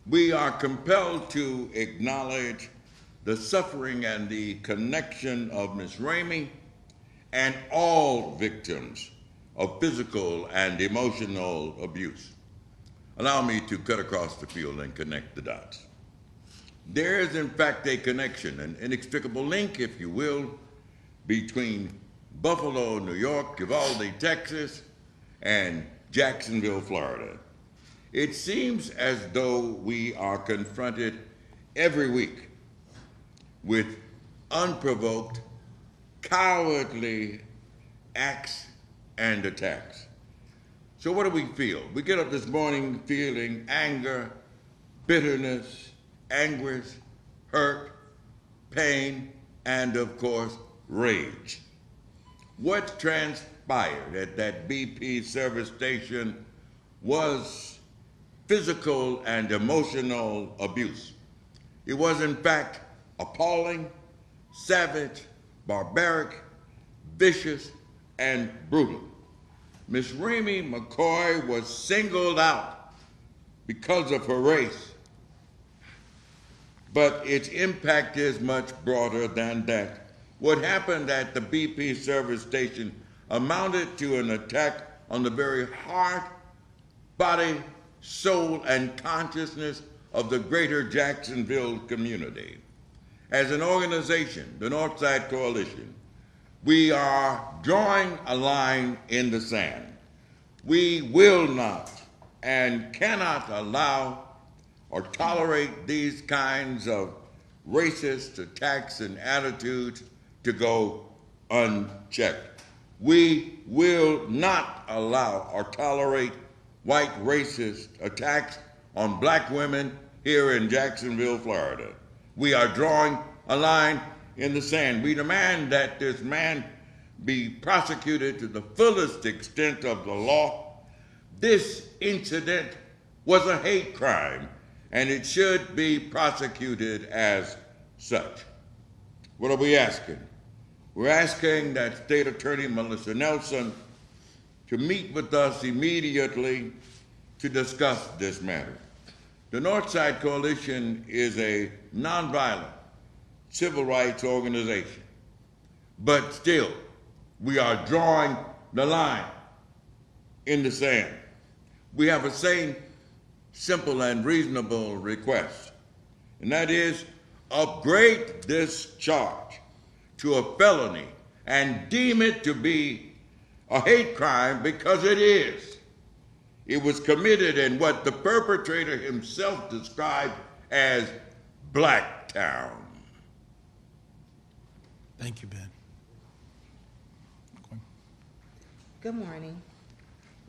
We are compelled to acknowledge the suffering and the connection of Ms. Rayme and all victims of physical and emotional abuse. Allow me to cut across the field and connect the dots. There is, in fact, a connection, an inextricable link, if you will, between Buffalo, New York, Uvalde, Texas, and Jacksonville, Florida. It seems as though we are confronted every week with unprovoked, cowardly acts and attacks. So what do we feel? We get up this morning feeling anger, bitterness, anguish, hurt, pain, and of course, rage. What transpired at that BP service station was physical and emotional abuse. It was in fact appalling, savage, barbaric, vicious, and brutal. Ms. Rayme McCoy was singled out because of her race, but its impact is much broader than that. What happened at the BP service station amounted to an attack on the very heart, body, soul, and consciousness of the greater Jacksonville community. As an organization, the Northside Coalition, we are drawing a line in the sand. We will not and cannot allow or tolerate these kinds of racist attacks and attitudes to go unchecked. We will not allow or tolerate white racist attacks on black women here in Jacksonville, Florida. We are drawing a line in the sand. We demand that this man be prosecuted to the fullest extent of the law. This incident was a hate crime, and it should be prosecuted as such. What are we asking? We're asking that State Attorney Melissa Nelson to meet with us immediately to discuss this matter. The Northside Coalition is a nonviolent civil rights organization, but still, we are drawing the line in the sand. We have a same simple and reasonable request, and that is upgrade this charge to a felony and deem it to be a hate crime, because it is. It was committed in what the perpetrator himself described as Blacktown. Thank you, Ben. Good morning.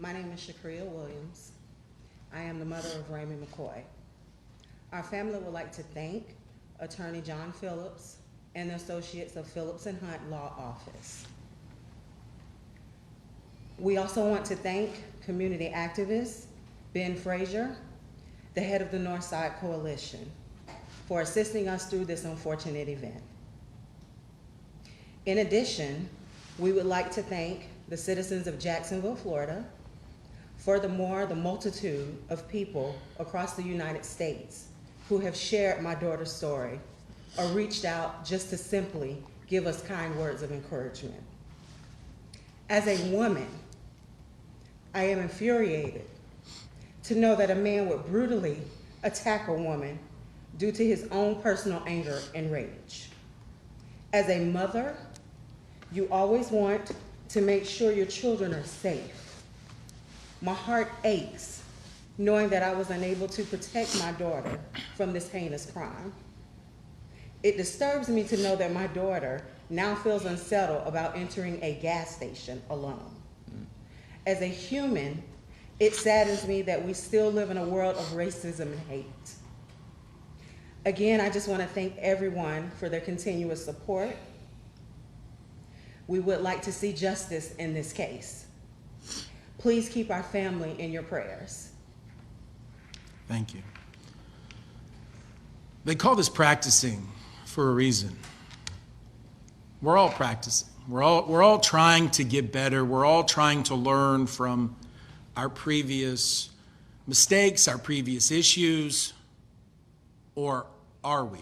My name is Shakaria Williams. I am the mother of Rayme McCoy. Our family would like to thank Attorney John Phillips and the associates of Phillips Hunt Law Office. We also want to thank community activist Ben Frazier, the head of the Northside Coalition, for assisting us through this unfortunate event. In addition, we would like to thank the citizens of Jacksonville, Florida, furthermore, the multitude of people across the United States who have shared my daughter's story or reached out just to simply give us kind words of encouragement. As a woman, I am infuriated to know that a man would brutally attack a woman due to his own personal anger and rage. As a mother, you always want to make sure your children are safe. My heart aches knowing that I was unable to protect my daughter from this heinous crime. It disturbs me to know that my daughter now feels unsettled about entering a gas station alone. As a human, it saddens me that we still live in a world of racism and hate. Again, I just want to thank everyone for their continuous support. We would like to see justice in this case. Please keep our family in your prayers. Thank you. They call this practicing for a reason. We're all practicing. We're all trying to get better. We're all trying to learn from our previous mistakes, our previous issues. Or are we?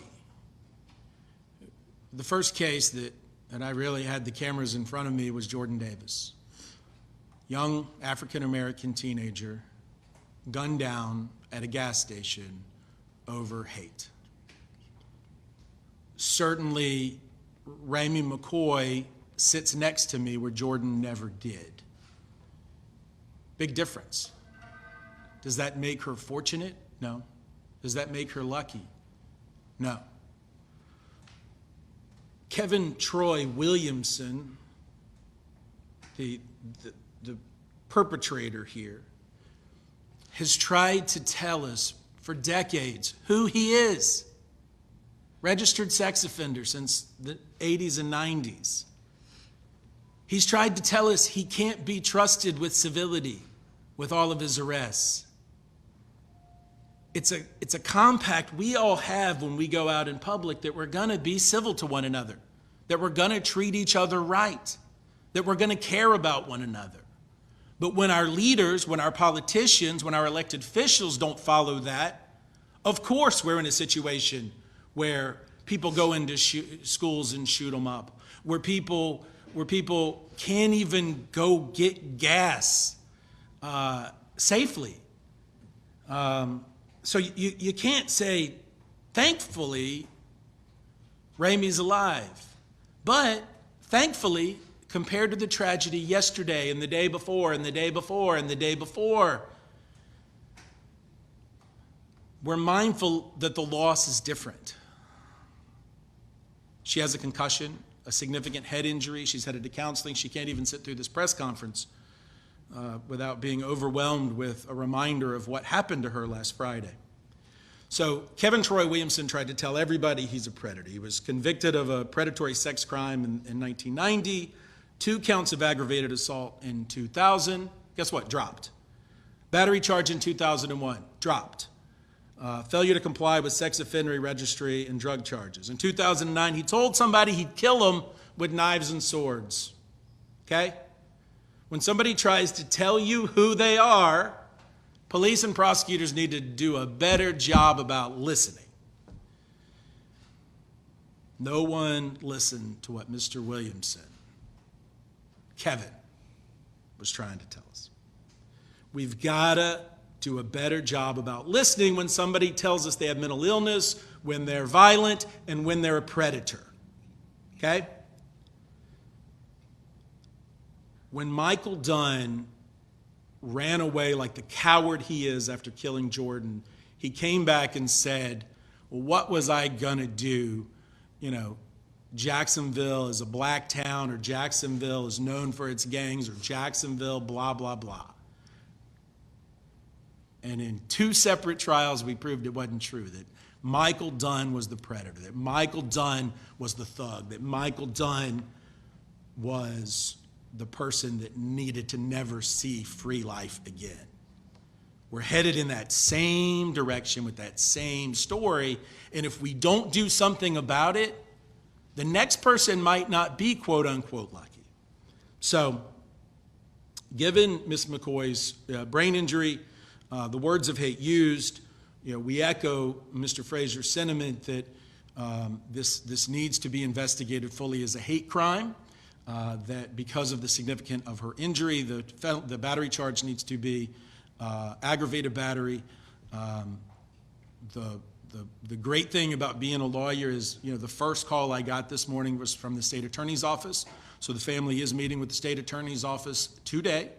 The first case that I really had the cameras in front of me was Jordan Davis. Young African-American teenager gunned down at a gas station over hate. Certainly, Rayme McCoy sits next to me where Jordan never did. Big difference. Does that make her fortunate? No. Does that make her lucky? No. Kevin Troy Williamson, the perpetrator here, has tried to tell us for decades who he is. Registered sex offender since the 80s and 90s. He's tried to tell us he can't be trusted with civility with all of his arrests. It's a compact we all have when we go out in public that we're going to be civil to one another, that we're going to treat each other right, that we're going to care about one another. But when our leaders, when our politicians, when our elected officials don't follow that, of course we're in a situation where people go into schools and shoot them up, where people can't even go get gas safely. So you can't say, thankfully, Rayme's alive. But thankfully, compared to the tragedy yesterday and the day before and the day before and the day before, we're mindful that the loss is different. She has a concussion, a significant head injury. She's headed to counseling. She can't even sit through this press conference without being overwhelmed with a reminder of what happened to her last Friday. So Kevin Troy Williamson tried to tell everybody he's a predator. He was convicted of a predatory sex crime in 1990, 2 counts of aggravated assault in 2000. Guess what? Dropped. Battery charge in 2001. Dropped. Failure to comply with sex offender registry and drug charges. In 2009, he told somebody he'd kill them with knives and swords. Okay? When somebody tries to tell you who they are, police and prosecutors need to do a better job about listening. No one listened to what Mr. Williamson, Kevin, was trying to tell us. We've got to do a better job about listening when somebody tells us they have mental illness, when they're violent, and when they're a predator. Okay? When Michael Dunn ran away like the coward he is after killing Jordan, he came back and said, well, what was I gonna do? You know, Jacksonville is a black town, or Jacksonville is known for its gangs, or Jacksonville, blah, blah, blah. And in 2 separate trials, we proved it wasn't true, that Michael Dunn was the predator, that Michael Dunn was the thug, that Michael Dunn was the person that needed to never see free life again. We're headed in that same direction with that same story, and if we don't do something about it, the next person might not be quote unquote lucky. So, given Ms. McCoy's brain injury, the words of hate used, we echo Mr. Frazier's sentiment that this needs to be investigated fully as a hate crime. That because of the significance of her injury, the battery charge needs to be aggravated battery. The great thing about being a lawyer is, the first call I got this morning was from the state attorney's office. So the family is meeting with the state attorney's office today.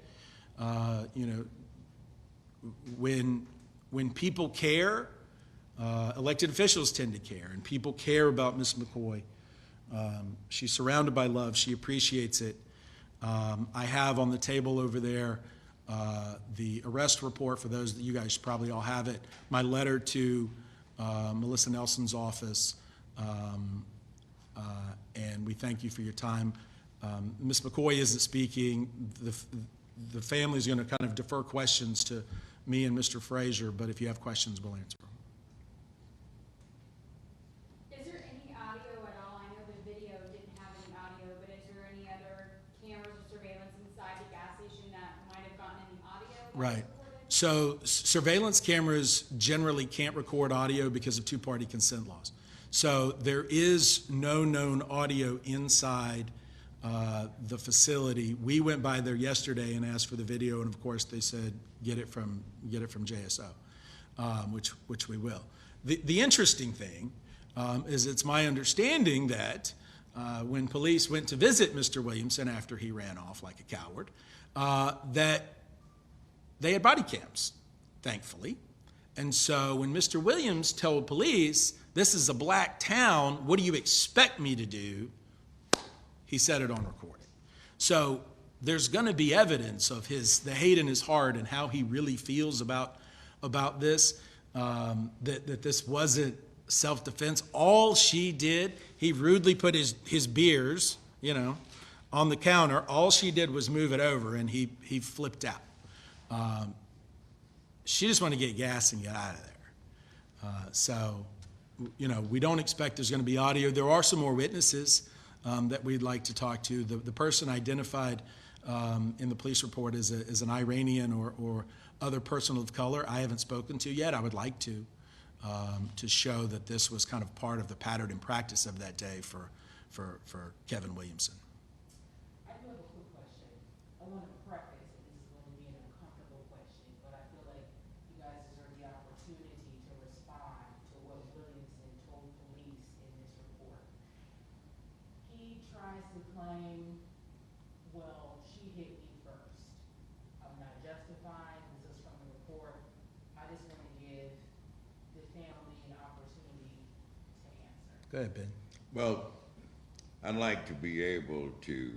When people care, elected officials tend to care, and people care about Ms. McCoy. She's surrounded by love. She appreciates it. I have on the table over there the arrest report, for those that you guys probably all have it, my letter to Melissa Nelson's office, and we thank you for your time. Ms. McCoy isn't speaking. The family is going to kind of defer questions to me and Mr. Frazier, but if you have questions, we'll answer them. Right. So surveillance cameras generally can't record audio because of two-party consent laws. So there is no known audio inside the facility. We went by there yesterday and asked for the video, and of course they said get it from JSO, which we will. The interesting thing is it's my understanding that when police went to visit Mr. Williamson after he ran off like a coward, that they had body cams, thankfully. And so when Mr. Williams told police, "This is a black town, what do you expect me to do?" he said it on recording. So there's going to be evidence of the hate in his heart and how he really feels about this, that this wasn't self-defense. All she did, he rudely put his beers, on the counter. All she did was move it over, and he flipped out. She just wanted to get gas and get out of there. So, we don't expect there's going to be audio. There are some more witnesses that we'd like to talk to. The person identified in the police report as an Iranian or other person of color, I haven't spoken to yet. I would like to show that this was kind of part of the pattern and practice of that day for Kevin Williamson. I do have a quick question. I want to preface, and this is going to be an uncomfortable question, but I feel like you guys deserve the opportunity to respond to what Williamson told police in this report. He tries to claim, well, she hit me first. I'm not justifying, this is from the report. I just want to give the family an opportunity to answer. Go ahead, Ben. Well, I'd like to be able to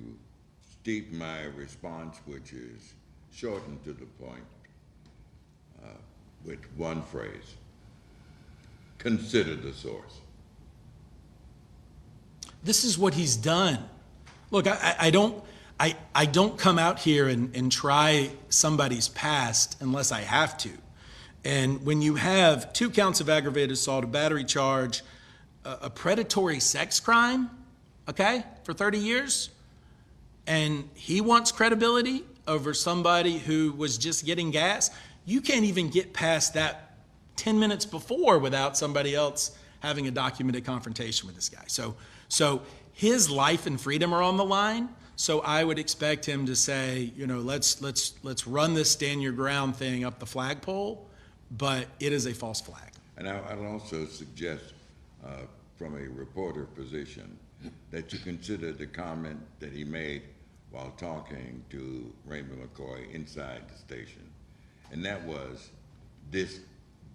steep my response, which is shortened to the point, with one phrase: consider the source. This is what he's done. Look, I don't come out here and try somebody's past unless I have to. And when you have 2 counts of aggravated assault, a battery charge, a predatory sex crime, okay, for 30 years, and he wants credibility over somebody who was just getting gas, you can't even get past that 10 minutes before without somebody else having a documented confrontation with this guy. So his life and freedom are on the line. So I would expect him to say, let's run this stand your ground thing up the flagpole, but it is a false flag. And I'd also suggest, from a reporter position, that you consider the comment that he made while talking to Rayme McCoy inside the station. And that was this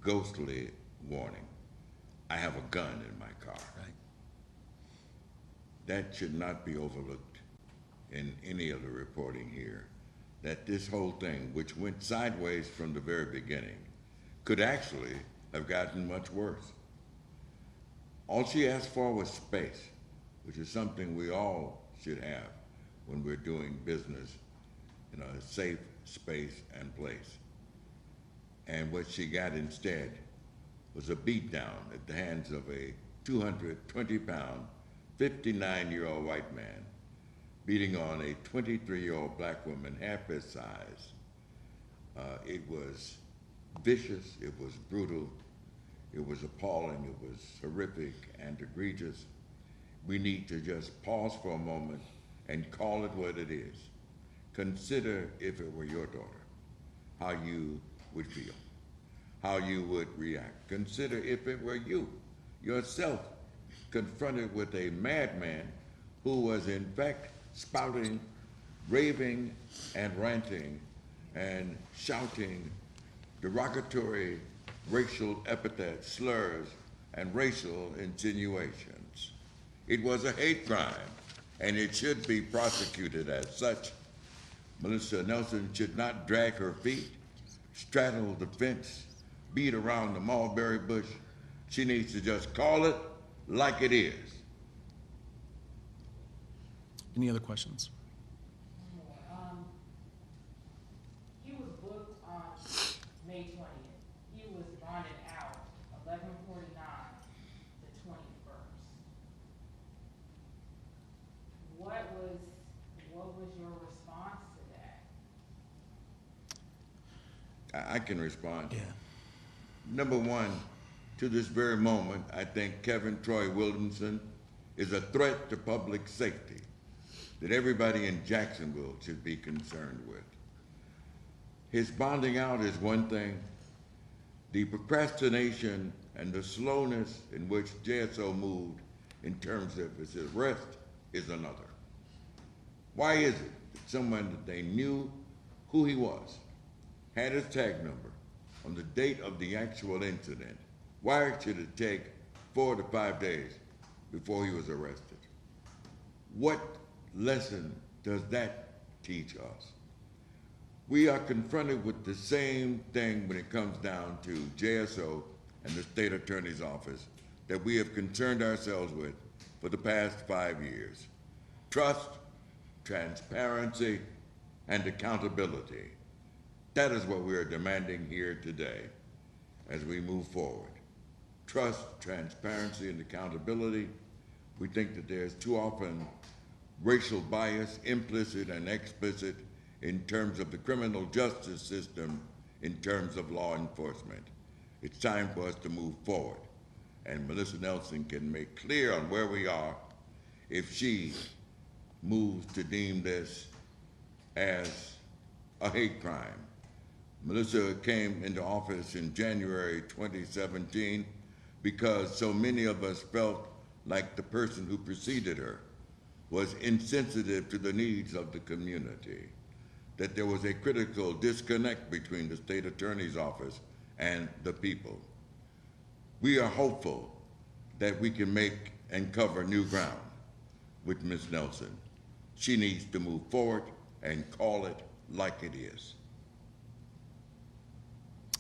ghostly warning: I have a gun in my car. Right. That should not be overlooked in any of the reporting here, that this whole thing, which went sideways from the very beginning, could actually have gotten much worse. All she asked for was space, which is something we all should have when we're doing business in a safe space and place. And what she got instead was a beatdown at the hands of a 220-pound, 59-year-old white man beating on a 23-year-old black woman half his size. It was vicious, it was brutal, it was appalling, it was horrific and egregious. We need to just pause for a moment and call it what it is. Consider, if it were your daughter, how you would feel, how you would react. Consider if it were you, yourself, confronted with a madman who was in fact spouting, raving, and ranting and shouting derogatory racial epithets, slurs, and racial insinuations. It was a hate crime, and it should be prosecuted as such. Melissa Nelson should not drag her feet, straddle the fence, beat around the mulberry bush. She needs to just call it like it is. Any other questions? He was booked on May 20th. He was bonded out 11/49 the 21st. What was your response to I can respond. Yeah. Number one, to this very moment, I think Kevin Troy Williamson is a threat to public safety that everybody in Jacksonville should be concerned with. His bonding out is one thing. The procrastination and the slowness in which JSO moved in terms of his arrest is another. Why is it that someone that they knew who he was, had his tag number on the date of the actual incident, why should it take 4 to 5 days before he was arrested? What lesson does that teach us? We are confronted with the same thing when it comes down to JSO and the state attorney's office that we have concerned ourselves with for the past 5 years. Trust, transparency, and accountability. That is what we are demanding here today as we move forward. Trust, transparency, and accountability. We think that there's too often racial bias, implicit and explicit, in terms of the criminal justice system, in terms of law enforcement. It's time for us to move forward. And Melissa Nelson can make clear on where we are if she moves to deem this as a hate crime. Melissa came into office in January 2017 because so many of us felt like the person who preceded her was insensitive to the needs of the community, that there was a critical disconnect between the state attorney's office and the people. We are hopeful that we can make and cover new ground with Ms. Nelson. She needs to move forward and call it like it is.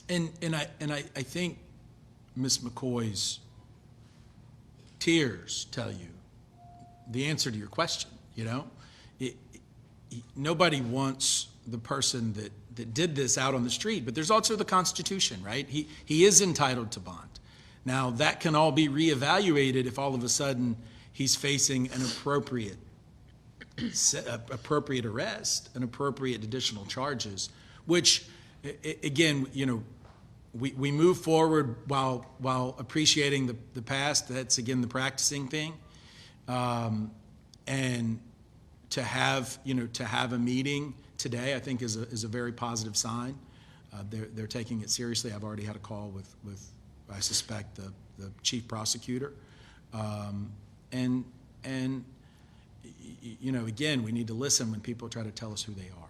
And I think Ms. McCoy's tears tell you the answer to your question, you know? Nobody wants the person that did this out on the street, but there's also the Constitution, right? He is entitled to bond. Now, that can all be reevaluated if all of a sudden he's facing an appropriate arrest, an appropriate additional charges, which, again, you know, we move forward while appreciating the past. That's, again, the practicing thing. And to have a meeting today, I think is a very positive sign. They're taking it seriously. I've already had a call with I suspect the chief prosecutor. And you know, again, we need to listen when people try to tell us who they are.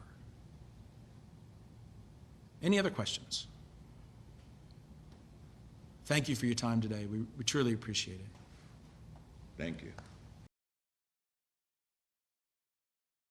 Any other questions? Thank you for your time today. We truly appreciate it. Thank you.